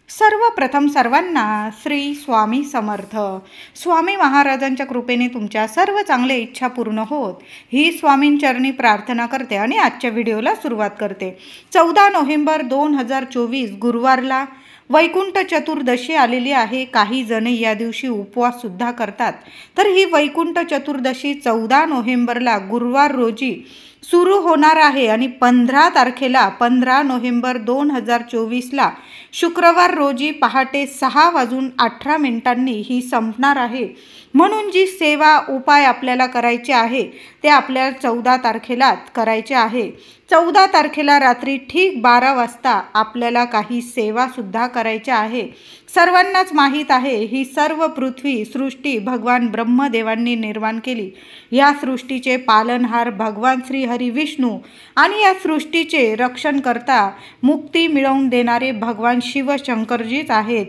सर्वप्रथम सर्वांना श्री स्वामी समर्थ. स्वामी महाराजांच्या कृपेने तुमच्या सर्व चांगल्या इच्छा पूर्ण होत ही स्वामींचरणी प्रार्थना करते आणि आजच्या व्हिडिओला सुरुवात करते. 14 नोव्हेंबर 2024 गुरुवारला वैकुंठ चतुर्दशी आलेली आहे. काही जण या दिवशी उपवास सुद्धा करतात. तर ही वैकुंठ चतुर्दशी 14 नोव्हेंबरला गुरुवार रोजी सुरू होणार आहे आणि 15 नोव्हेंबर 2024ला शुक्रवार रोजी पहाटे 6:18 ही संपणार आहे. म्हणून जी सेवा उपाय आपल्याला करायचे आहे ते आपल्याला 14 तारखेला करायचे आहे. 14 तारखेला रात्री ठीक 12 वाजता आपल्याला काही सेवासुद्धा करायच्या आहे. सर्वांनाच माहीत आहे ही सर्व पृथ्वी सृष्टी भगवान ब्रह्मदेवांनी निर्माण केली. या सृष्टीचे पालनहार भगवान श्री हरी विष्णू आणि या सृष्टीचे रक्षण करता मुक्ती मिळवून देणारे भगवान शिवशंकरजीच आहेत.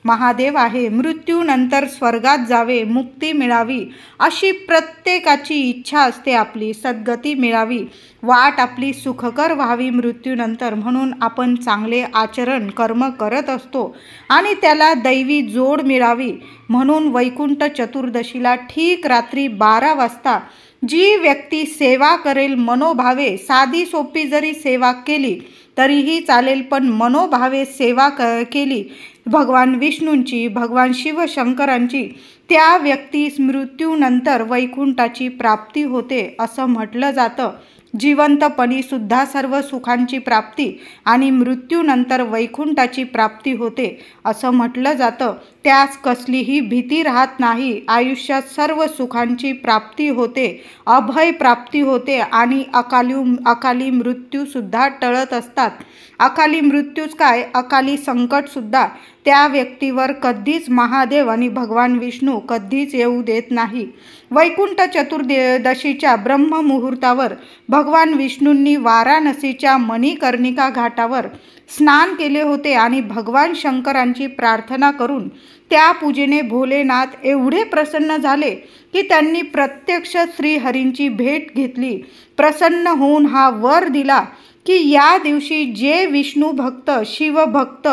महादेव आहे. मृत्यूनंतर स्वर्गात जावे, मुक्ती मिळावी अशी प्रत्येकाची इच्छा असते. आपली सद्गती मिळावी, वाट आपली सुखकर व्हावी मृत्यूनंतर. म्हणून आपण चांगले आचरण कर्म करत असतो आणि त्याला दैवी जोड मिळावी म्हणून वैकुंठ चतुर्दशीला ठीक रात्री 12 वाजता जी व्यक्ती सेवा करेल मनोभावे, साधी सोपी जरी सेवा केली तरीही चालेल, पण मनोभावे सेवा केली भगवान विष्णूंची, भगवान शिवशंकरांची, त्या व्यक्तीस मृत्यूनंतर वैकुंठाची प्राप्ती होते असं म्हटलं जातं. जिवंतपणी सुद्धा सर्व सुखांची प्राप्ती आणि मृत्यूनंतर वैकुंठाची प्राप्ती होते असं म्हटलं जातं. त्यास कसलीही भीती राहत नाही. आयुष्यात सर्व सुखांची प्राप्ती होते, अभय प्राप्ती होते आणि अकाली मृत्यूसुद्धा टळत असतात. अकाली मृत्यूच काय, अकाली संकटसुद्धा त्या व्यक्तीवर कधीच महादेव आणि भगवान विष्णू कधीच येऊ देत नाही. वैकुंठ चतुर्दशीच्या ब्रह्ममुहूर्तावर भगवान विष्णूंनी वाराणसीच्या मणिकर्णिका घाटावर स्नान केले होते आणि भगवान शंकरांची प्रार्थना करून त्या पूजेने भोलेनाथ एवढे प्रसन्न झाले की त्यांनी प्रत्यक्ष श्रीहरींची भेट घेतली. प्रसन्न होऊन हा वर दिला की या दिवशी जे विष्णू भक्त, शिवभक्त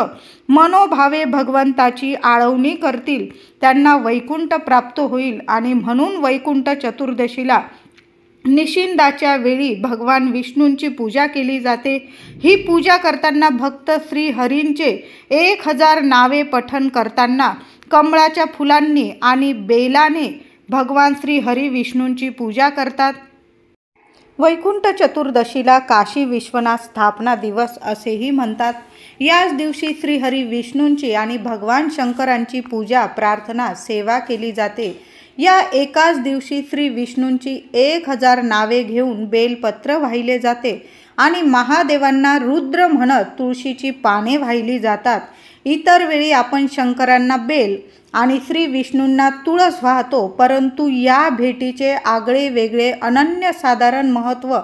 मनोभावे भगवंताची आळवणी करतील त्यांना वैकुंठ प्राप्त होईल. आणि म्हणून वैकुंठ चतुर्दशीला निशिंदाच्या वेळी भगवान विष्णूंची पूजा केली जाते. ही पूजा करताना भक्त श्रीहरींचे 1000 नावे पठण करताना कमळाच्या फुलांनी आणि बेलाने भगवान श्रीहरी विष्णूंची पूजा करतात. वैकुंठ चतुर्दशीला काशी विश्वनाथ स्थापना दिवस असेही म्हणतात. याच दिवशी श्रीहरी विष्णूंची आणि भगवान शंकरांची पूजा, प्रार्थना, सेवा केली जाते. या एकाच दिवशी श्री विष्णूंची 1000 नावे घेऊन बेलपत्र वाहिले जाते आणि महादेवांना रुद्र म्हणत तुळशीची पाने वाहिली जातात. इतर वेळी आपण शंकरांना बेल आणि श्री विष्णूंना तुळस वाहतो, परंतु या भेटीचे आगळे वेगळे अनन्यसाधारण महत्त्व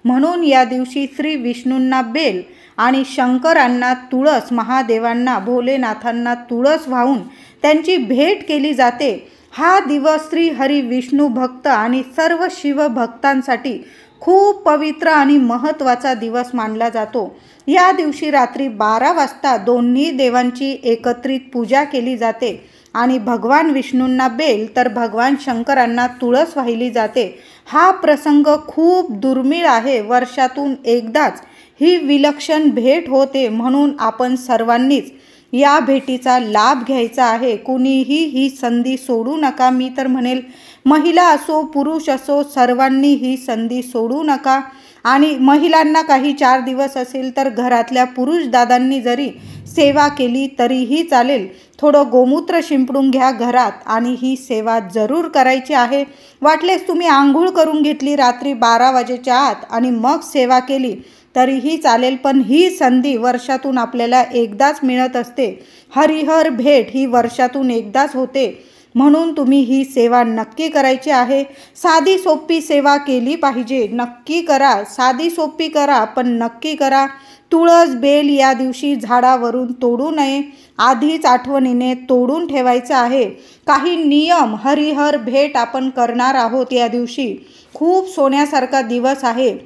म्हणून या दिवशी श्री विष्णूंना बेल आणि शंकरांना तुळस, महादेवांना भोलेनाथांना तुळस वाहून त्यांची भेट केली जाते. हा दिवस श्री हरी विष्णू भक्त आणि सर्व शिवभक्तांसाठी खूप पवित्र आणि महत्त्वाचा दिवस मानला जातो. या दिवशी रात्री 12 वाजता दोन्ही देवांची एकत्रित पूजा केली जाते आणि भगवान विष्णूंना बेल तर भगवान शंकरांना तुळस वाहिली जाते. हा प्रसंग खूप दुर्मिळ आहे. वर्षातून एकदाच ही विलक्षण भेट होते म्हणून आपण सर्वांनीच या भेटीचा लाभ घ्यायचा आहे. कुणीही ही संधी सोडू नका. मी तर म्हणेल महिला असो पुरुष असो सर्वांनी ही संधी सोडू नका. आणि महिलांना काही 4 दिवस असेल तर घरातल्या पुरुष दादांनी जरी सेवा केली तरीही चालेल. थोडं गोमूत्र शिंपडून घ्या घरात आणि ही सेवा जरूर करायची आहे. वाटलेस तुम्ही आंघोळ करून घेतली रात्री 12 वाजेच्या आत आणि मग सेवा केली तरीही चालेल, पण ही संधी वर्षातून आपल्याला एकदाच मिळत असते. हरिहर भेट ही वर्षातून एकदाच होते म्हणून तुम्ही ही सेवा नक्की करायची आहे. साधी सोपी सेवा केली पाहिजे. नक्की करा. साधी सोपी करा पण नक्की करा. तुळस बेल या दिवशी झाडावरून तोडू नये. आधीच आठवणीने तोडून ठेवायचं आहे. काही नियम. हरिहर भेट आपण करणार आहोत या दिवशी. खूप सोन्यासारखा दिवस आहे.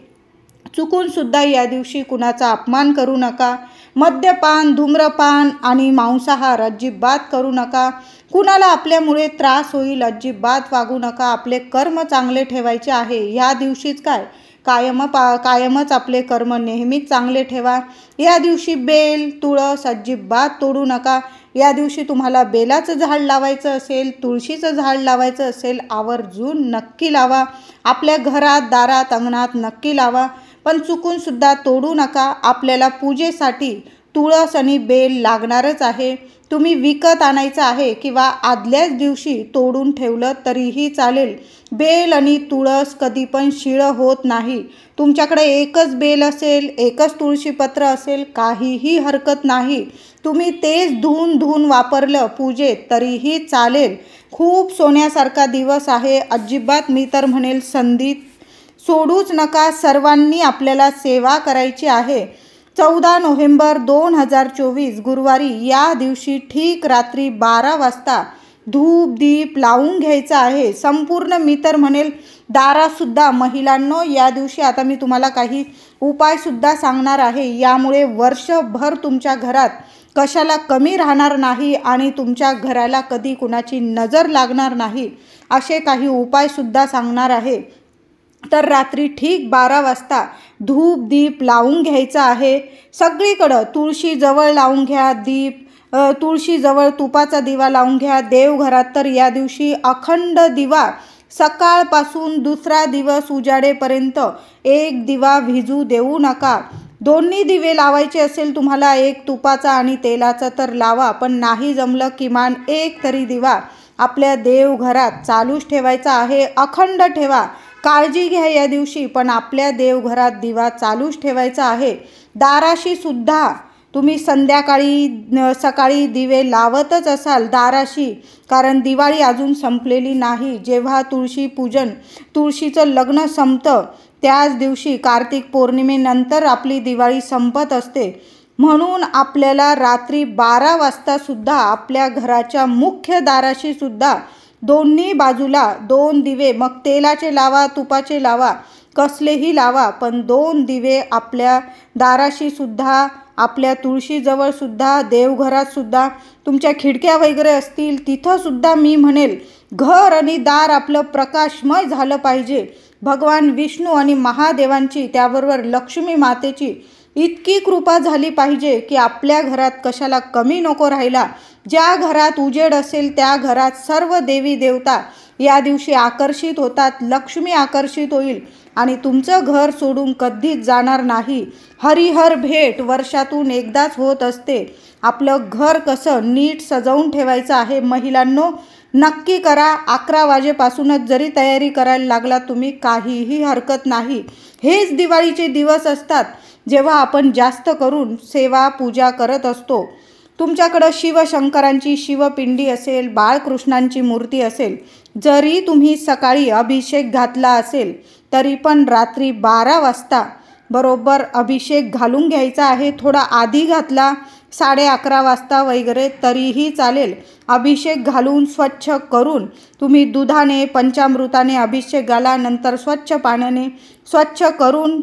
चुकून सुद्धा या दिवशी कुणाचा अपमान करू नका. मद्यपान, धूम्रपान आणि मांसाहार अजिबात करू नका. कुणाला आपल्यामुळे त्रास होईल अजिबात वागू नका. आपले कर्म चांगले ठेवायचे आहे. ह्या दिवशीच काय कायमच आपले कर्म नेहमीच चांगले ठेवा. या दिवशी बेल, तुळस अजिबात तोडू नका. या दिवशी तुम्हाला बेलाचं झाड लावायचं असेल, तुळशीचं झाड लावायचं असेल, आवर्जून नक्की लावा. आपल्या घरात, दारात, अंगणात नक्की लावा. पण चुकूनसुद्धा तोडू नका. आपल्याला पूजेसाठी तुळस आणि बेल लागणारच आहे. तुम्ही विकत आणायचं आहे किंवा आदल्याच दिवशी तोडून ठेवलं तरीही चालेल. बेल आणि तुळस कधी पण शिळं होत नाही. तुमच्याकडे एकच बेल असेल, एकच तुळशीपत्र असेल, काहीही हरकत नाही. तुम्ही तेच धुवून वापरलं पूजेत तरीही चालेल. खूप सोन्यासारखा दिवस आहे. अजिबात मी तर म्हणेल संधी सोडूच नका. सर्वांनी आपल्याला सेवा करायची आहे. 14 नोव्हेंबर 2024 गुरुवारी या दिवशी ठीक रात्री 12 वाजता धूप दीप लावून घ्यायचा आहे. संपूर्ण मी तर म्हणेल दारातसुद्धा महिलांनो, या दिवशी आता मी तुम्हाला काही उपायसुद्धा सांगणार आहे. यामुळे वर्षभर तुमच्या घरात कशाला कमी राहणार नाही आणि तुमच्या घराला कधी कुणाची नजर लागणार नाही. असे काही उपायसुद्धा सांगणार आहे. तर रात्री ठीक 12 वाजता धूप दीप लावून घ्यायचा आहे. सगळीकडं तुळशीजवळ लावून घ्या दीप. तुळशीजवळ तुपाचा दिवा लावून घ्या. देवघरात तर या दिवशी अखंड दिवा सकाळपासून दुसरा दिवस उजाडेपर्यंत एक दिवा विझू देऊ नका. दोन्ही दिवे लावायचे असेल तुम्हाला, एक तुपाचा आणि तेलाचा तर लावा. पण नाही जमलं किमान एक तरी दिवा आपल्या देवघरात चालूच ठेवायचा आहे. अखंड ठेवा. काळजी घ्या या दिवशी, पण आपल्या देवघरात दिवा चालूच ठेवायचा आहे. दाराशी सुद्धा तुम्ही सकाळी दिवे लावतच असाल दाराशी, कारण दिवाळी अजून संपलेली नाही. जेव्हा तुळशीचं लग्न संपतं त्याच दिवशी कार्तिक पौर्णिमेनंतर आपली दिवाळी संपत असते. म्हणून आपल्याला रात्री 12 वाजता सुद्धा आपल्या घराच्या मुख्य दाराशी सुद्धा दोन्ही बाजूला 2 दिवे, मग तेलाचे लावा, तुपाचे लावा, कसलेही लावा, पण 2 दिवे आपल्या दाराशी सुद्धा, आपल्या तुळशीजवळ सुद्धा, देवघरात सुद्धा, तुमच्या खिडक्या वगैरे असतील तिथं सुद्धा मी म्हणेल घर आणि दार आपलं प्रकाशमय झालं पाहिजे. भगवान विष्णू आणि महादेवांची, त्याबरोबर लक्ष्मी मातेची इतकी कृपा झाली पाहिजे की आपल्या घरात कशाला कमी नको राहिला. ज्या घरात उजेड असेल त्या घरात सर्व देवी देवता या दिवशी आकर्षित होतात. लक्ष्मी आकर्षित होईल आणि तुमचं घर सोडून कधीच जाणार नाही. हरिहर भेट वर्षातून एकदाच होत असते. आपलं घर कसं नीट सजवून ठेवायचं आहे. महिलांनो नक्की करा. 11 वाजेपासूनच जरी तयारी करायला लागला तुम्ही, काहीही हरकत नाही. हेच दिवाळीचे दिवस असतात जेव्हा आपण जास्त करून सेवा पूजा करत असतो. तुमच्याकडं शिवशंकरांची शिवपिंडी असेल, बाळकृष्णांची मूर्ती असेल, जरी तुम्ही सकाळी अभिषेक घातला असेल तरी पण रात्री 12 वाजता बरोबर अभिषेक घालून घ्यायचा आहे. थोडा आधी घातला 11:30 वाजता वगैरे तरीही चालेल. अभिषेक घालून स्वच्छ करून तुम्ही दुधाने, पंचामृताने अभिषेक घाला. नंतर स्वच्छ पाण्याने स्वच्छ करून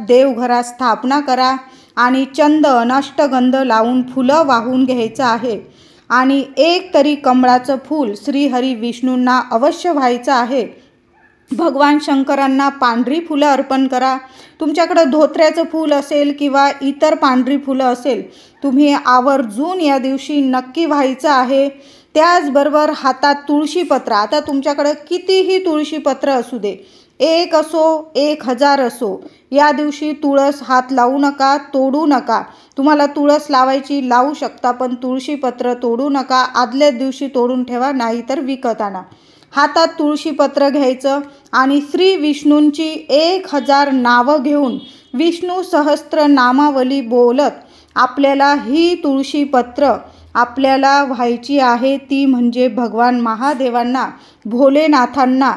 देवघरात स्थापना करा आणि चंदन, अष्टगंध लावून फुलं वाहून घ्यायचं आहे. आणि एक तरी कमळाचं फूल श्रीहरी विष्णूंना अवश्य व्हायचं आहे. भगवान शंकरांना पांढरी फुलं अर्पण करा. तुमच्याकडं धोत्र्याचं फूल असेल किंवा इतर पांढरी फुलं असेल, तुम्ही आवर्जून या दिवशी नक्की व्हायचं आहे. त्याचबरोबर हातात तुळशीपत्र. आता तुमच्याकडं कितीही तुळशीपत्र असू दे, 1 असो 1000 असो, या दिवशी तुळस हात लावू नका, तोडू नका. तुम्हाला तुळस लावायची लावू शकता, पण तुळशीपत्र तोडू नका. आदल्या दिवशी तोडून ठेवा, नाहीतर विकत आणा. हातात तुळशीपत्र घ्यायचं आणि श्री विष्णूंची 1000 नावं घेऊन विष्णू सहस्त्र नामावली बोलत आपल्याला ही तुळशीपत्र आपल्याला व्हायची आहे. ती म्हणजे भगवान महादेवांना, भोलेनाथांना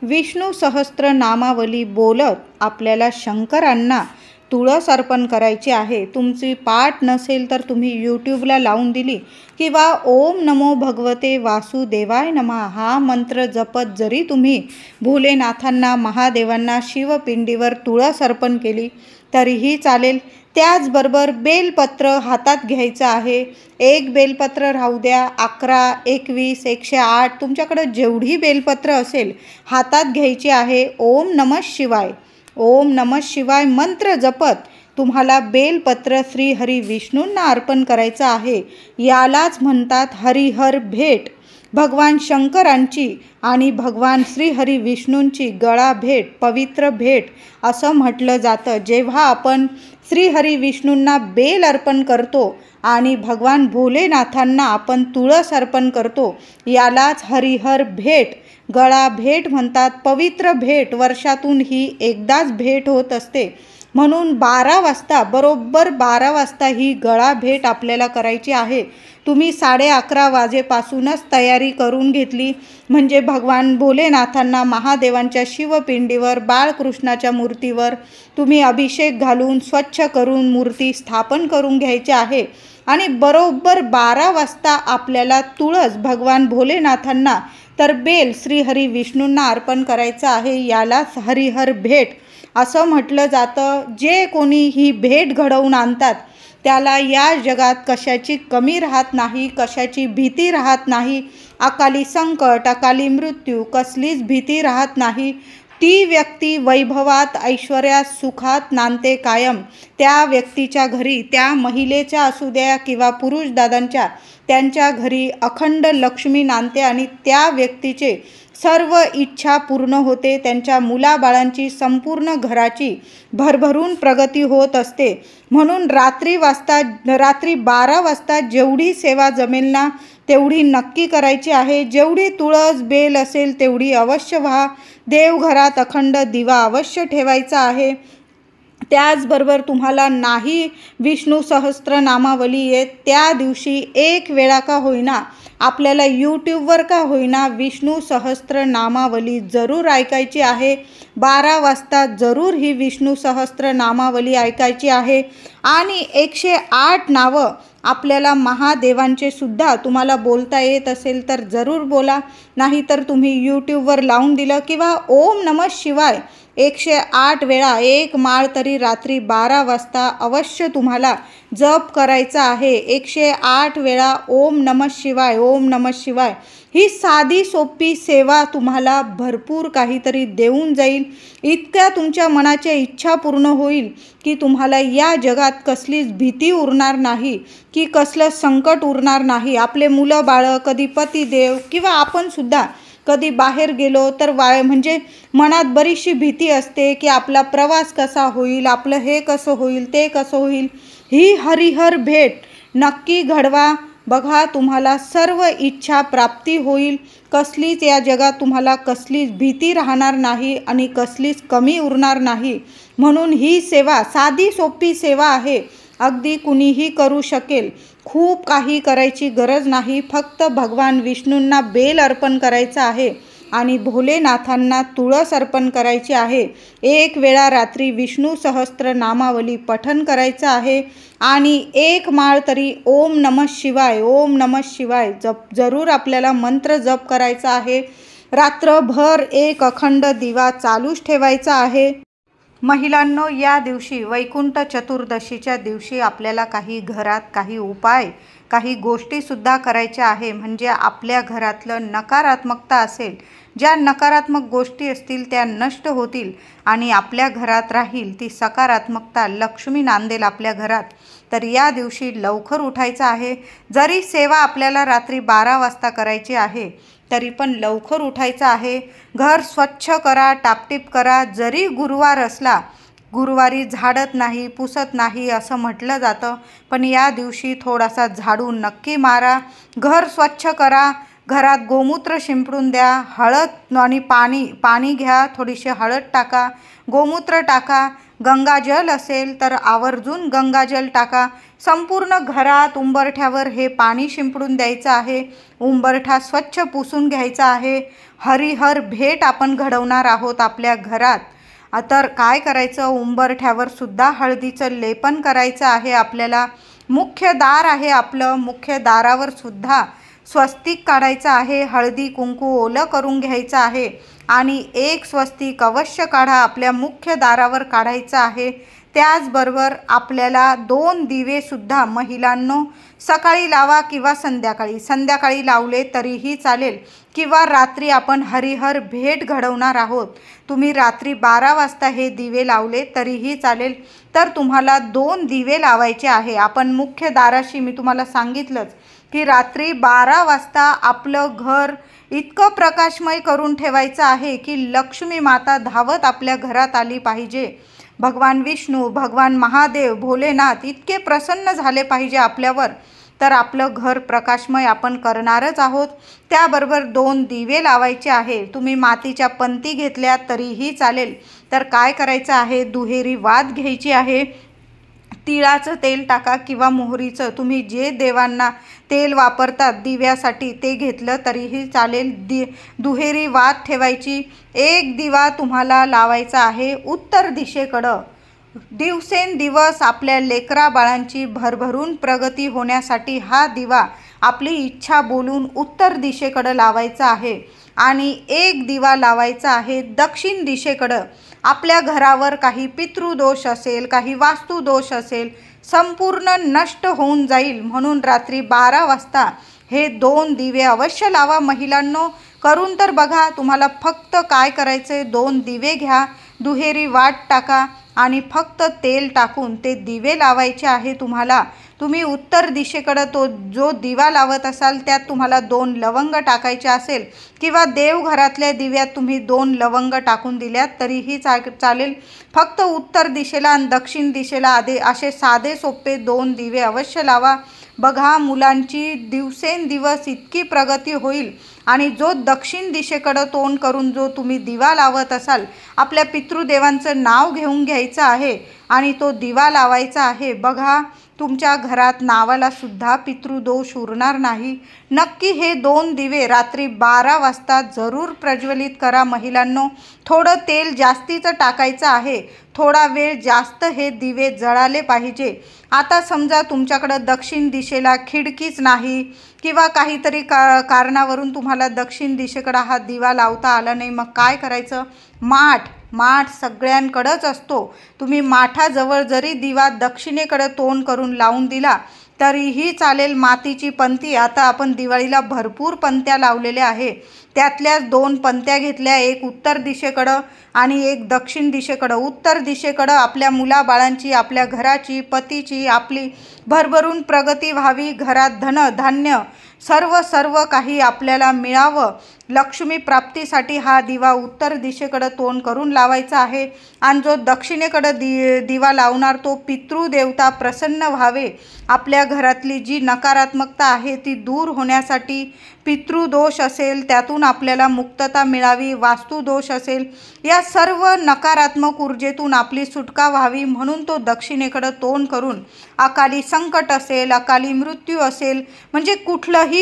विष्णू सहस्त्र नामावली बोलत आपल्याला शंकरांना तुळस अर्पण करायची आहे. तुमची पाठ नसेल तर तुम्ही यूट्यूबला लावून दिली किंवा ओम नमो भगवते वासुदेवाय नमः हा मंत्र जपत जरी तुम्ही भोलेनाथांना, महादेवांना शिवपिंडीवर तुळस अर्पण केली तरीही चालेल. त्याचबरोबर बेलपत्र हातात घ्यायचं आहे. एक बेलपत्र राहू द्या, 11, 21, 108 तुमच्याकडं जेवढी बेलपत्र असेल हातात घ्यायची आहे. ओम नमः शिवाय, ओम नमः शिवाय मंत्र जपत तुम्हाला बेलपत्र श्री हरी विष्णूंना अर्पण करायचं आहे. यालाच म्हणतात हरिहर भेट. भगवान शंकरांची आणि भगवान श्रीहरी विष्णूंची गळा भेट, पवित्र भेट असं म्हटलं जातं. जेव्हा आपण श्रीहरी विष्णूंना बेल अर्पण करतो आणि भगवान भोलेनाथांना आपण तुळस अर्पण करतो, यालाच हरिहर भेट, गळा भेट म्हणतात. पवित्र भेट वर्षातून ही एकदाच भेट होत असते. म्हणून 12 वाजता, बरोबर 12 वाजता ही गळा भेट आपल्याला करायची आहे. तुम्ही 11:30 वाजेपासूनच तयारी करून घेतली म्हणजे भगवान भोलेनाथांना महादेवांच्या शिवपिंडीवर, बाळकृष्णाच्या मूर्तीवर तुम्ही अभिषेक घालून स्वच्छ करून मूर्ती स्थापन करून घ्यायची आहे. आणि बरोबर 12 वाजता आपल्याला तुळस भगवान भोलेनाथांना तर बेल श्रीहरी विष्णूंना अर्पण करायचं आहे. यालाच हरिहर भेट असं म्हटलं जातं. जे कोणी ही भेट घडवून आणतात त्याला या जगात कशाची कमी राहत नाही, कशाची भीती राहत नाही. अकाली संकट, अकाली मृत्यू, कसलीच भीती राहत नाही. ती व्यक्ती वैभवात, ऐश्वर्यात, सुखात नांदते कायम. त्या व्यक्तीच्या घरी, त्या महिलेच्या असू द्या किंवा पुरुष दादांच्या, त्यांच्या घरी अखंड लक्ष्मी नांदते आणि त्या व्यक्तीचे सर्व इच्छा पूर्ण होते. त्यांच्या मुलाबाळांची, संपूर्ण घराची भरभरून प्रगती होत असते. म्हणून रात्री 12 वाजता जेवढी सेवा जमेल ना तेवढी नक्की करायची आहे. जेवढी तुळस बेल असेल तेवढी अवश्य व्हा. देवघरात अखंड दिवा अवश्य ठेवायचा आहे. त्याचबरोबर तुम्हाला नाही विष्णू सहस्त्रनामावली येत, त्या दिवशी एक वेळा का होईना आपल्याला यूट्यूबवर का होईना विष्णू सहस्त्रनामावली जरूर ऐकायची आहे. 12 वाजता जरूर ही विष्णू सहस्त्रनामावली ऐकायची आहे. आणि 108 नावं आपल्याला महादेवांचे सुद्धा तुम्हाला बोलता येत असेल तर जरूर बोला. नाहीतर तुम्ही यूट्यूबवर लावून दिलं किंवा ओम नमः शिवाय 108 वेळा, एक माळ तरी रात्री 12 वाजता अवश्य तुम्हाला जप करायचा आहे. 108 वेळा ओम नमः शिवाय, ओम नमः शिवाय. ही साधी सोपी सेवा तुम्हाला भरपूर काहीतरी देऊन जाईल. इतक्या तुमच्या मनाच्या इच्छा पूर्ण होईल की तुम्हाला या जगात कसलीच भीती उरणार नाही, की कसलं संकट उरणार नाही. आपले मुलं बाळं, कधी पतिदेव किंवा आपण सुद्धा कधी बाहेर गेलो तर म्हणजे मनात बरीचशी भीती असते की आपला प्रवास कसा होईल, आपलं हे कसं होईल, ते कसं होईल. ही हरिहर भेट नक्की घडवा. बघा तुम्हाला सर्व इच्छा प्राप्ती होईल. कसलीच या जगात तुम्हाला कसलीच भीती राहणार नाही आणि कसलीच कमी उरणार नाही. म्हणून ही सेवा साधी सोपी सेवा आहे. अगदी कुणीही करू शकेल. खूप काही करायची गरज नाही. फक्त भगवान विष्णूंना बेल अर्पण करायचं आहे आणि भोलेनाथांना तुळस अर्पण करायची आहे. एक वेळा रात्री विष्णू सहस्त्र नामावली पठण करायचं आहे आणि एक माळ तरी ओम नमः शिवाय, ओम नमः शिवाय जरूर आपल्याला मंत्र जप करायचा आहे. रात्रभर एक अखंड दिवा चालूच ठेवायचा आहे. महिलांनो, या दिवशी वैकुंठ चतुर्दशीच्या दिवशी आपल्याला काही घरात काही उपाय, काही गोष्टीसुद्धा करायच्या आहे. म्हणजे आपल्या घरातलं नकारात्मकता असेल, ज्या नकारात्मक गोष्टी असतील त्या नष्ट होतील आणि आपल्या घरात राहील ती सकारात्मकता. लक्ष्मी नांदेल आपल्या घरात. तर या दिवशी लवकर उठायचं आहे. जरी सेवा आपल्याला रात्री 12 वाजता करायची आहे तरी पण लवकर उठायचं आहे. घर स्वच्छ करा, टापटीप करा. जरी गुरुवार असला, गुरुवारी झाडत नाही, पुसत नाही असं म्हटलं जातं, पण या दिवशी थोडासा झाडू नक्की मारा. घर स्वच्छ करा. घरात गोमूत्र शिंपडून द्या. हळद आणि पाणी घ्या, थोडीशी हळद टाका, गोमूत्र टाका. गंगाजल असेल तर आवर्जून गंगाजल टाका. संपूर्ण घरात उंबरठ्यावर हे पाणी शिंपडून द्यायचं आहे. उंबरठा स्वच्छ पुसून घ्यायचा आहे. हरिहर भेट आपण घडवणार आहोत आपल्या घरात. तर काय करायचं, उंबरठ्यावर सुद्धा हळदीचं लेपन करायचं आहे आपल्याला. मुख्य दार आहे आपलं, मुख्य दारावर सुद्धा स्वस्तिक काढायचं आहे. हळदी कुंकू ओलं करून घ्यायचं आहे आणि एक स्वस्तिक अवश्य काढा, आपल्या मुख्य दारावर काढायचं आहे. त्याचबरोबर आपल्याला 2 दिवेसुद्धा महिलांनो सकाळी लावा किंवा संध्याकाळी लावले तरीही चालेल, किंवा रात्री आपण हरिहर भेट घडवणार आहोत, तुम्ही रात्री 12 वाजता हे दिवे लावले तरीही चालेल. तर तुम्हाला 2 दिवे लावायचे आहे. आपण मुख्य दाराशी मी तुम्हाला सांगितलंच की रात्री 12 वाजता आपलं घर इतकं प्रकाशमय करून ठेवायचं आहे की लक्ष्मी माता धावत आपल्या घरात आली पाहिजे. भगवान विष्णू, भगवान महादेव, भोलेनाथ इतके प्रसन्न झाले पाहिजे आपल्यावर, तर आपलं घर प्रकाशमय आपण करणारच आहोत. त्याबरोबर 2 दिवे लावायचे आहे. तुम्ही मातीच्या पंती घेतल्या तरीही चालेल. तर काय करायचं आहे, दुहेरी वात घ्यायची आहे. तिळाचं तेल टाका किंवा मोहरीचं, तुम्ही जे देवांना तेल वापरतात दिव्यासाठी ते घेतलं तरीही चालेल. दुहेरी वात ठेवायची. एक दिवा तुम्हाला लावायचा आहे उत्तर दिशेकडं. दिवसेंदिवस आपल्या लेकरा बाळांची भरभरून प्रगती होण्यासाठी हा दिवा आपली इच्छा बोलून उत्तर दिशेकडं लावायचा आहे. आणि एक दिवा लावायचा आहे दक्षिण दिशेकडं. आपल्या घरावर काही पितृदोष असेल, काही वास्तुदोष असेल, संपूर्ण नष्ट होऊन जाईल म्हणून रात्री 12 वाजता हे 2 दिवे अवश्य लावा महिलांनो. करून तर बघा. तुम्हाला फक्त काय करायचे, 2 दिवे घ्या, दुहेरी वाट टाका आणि फक्त तेल टाकून ते दिवे लावायचे आहे तुम्हाला. तुम्ही उत्तर दिशेकडं तो जो दिवा लावत असाल त्यात तुम्हाला 2 लवंग टाकायचे असेल किंवा देवघरातल्या दिव्यात तुम्ही 2 लवंग टाकून दिल्यात तरीही चालेल. फक्त उत्तर दिशेला आणि दक्षिण दिशेला असे साधे सोपे 2 दिवे अवश्य लावा. बघा, मुलांची दिवसेंदिवस इतकी प्रगती होईल. आणि जो दक्षिण दिशेकडं तोंड करून जो तुम्ही दिवा लावत असाल, आपल्या पितृदेवांचं नाव घेऊन घ्यायचं आहे आणि तो दिवा लावायचा आहे. बघा, तुमच्या घरात नावाला सुद्धा पितृदोष उरणार नाही. नक्की हे 2 दिवे रात्री 12 वाजता जरूर प्रज्वलित करा महिलांनो. थोडं तेल जास्तीचं टाकायचं आहे. थोडा वेळ जास्त हे दिवे जळाले पाहिजे. आता समजा तुमच्याकडं दक्षिण दिशेला खिडकीच नाही किंवा काहीतरी कारणावरून तुम्हाला दक्षिण दिशेकडं हा दिवा लावता आला नाही, मग काय करायचं, माठ सगळ्यांकडंच असतो. तुम्ही माठाजवळ जरी दिवा दक्षिणेकडे तोंड करून लावून दिला तरीही चालेल. मातीची पंती, आता आपण दिवाळीला भरपूर पंत्या लावलेल्या आहे, त्यातल्याच 2 पंत्या घेतल्या, एक उत्तर दिशेकडं आणि एक दक्षिण दिशेकडं. उत्तर दिशेकडं आपल्या मुलाबाळांची, आपल्या घराची, पतीची, आपली भरभरून प्रगती व्हावी, घरात धन धान्य सर्व काही आपल्याला मिळावं, लक्ष्मी प्राप्तीसाठी हा दिवा उत्तर दिशेकडं तोंड करून लावायचा आहे. आणि जो दक्षिणेकडं दिवा लावणार तो पितृदेवता प्रसन्न व्हावे, आपल्या घरातली जी नकारात्मकता आहे ती दूर होण्यासाठी, पितृदोष असेल त्यातून आपल्याला मुक्तता मिळावी, वास्तुदोष असेल या सर्व नकारात्मक ऊर्जेतून आपली सुटका व्हावी म्हणून तो दक्षिणेकडं तोंड करून, अकाली संकट असेल, अकाली मृत्यू असेल, म्हणजे कुठलंही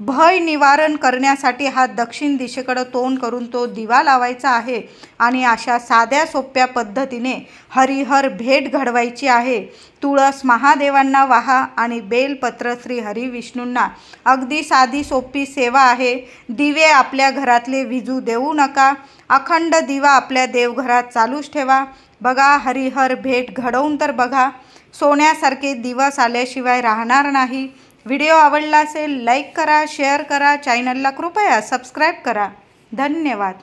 भय निवारण करण्यासाठी हा दक्षिण दिशेकडं तोंड करून तो दिवा लावायचा आहे. आणि अशा साध्या सोप्या पद्धतीने हरिहर भेट घडवायची आहे. तुळस महादेवांना वाहा आणि बेलपत्र श्री हरी विष्णूंना. अगदी साधी सोपी सेवा आहे. दिवे आपल्या घरातले विझू देऊ नका. अखंड दिवा आपल्या देवघरात चालूच ठेवा. बघा, हरिहर भेट घडवून तर बघा. सोन्यासारखे दिवस आल्याशिवाय राहणार नाही. व्हिडिओ आवडला असेल लाईक करा, शेअर करा, चॅनलला कृपया सबस्क्राईब करा. धन्यवाद.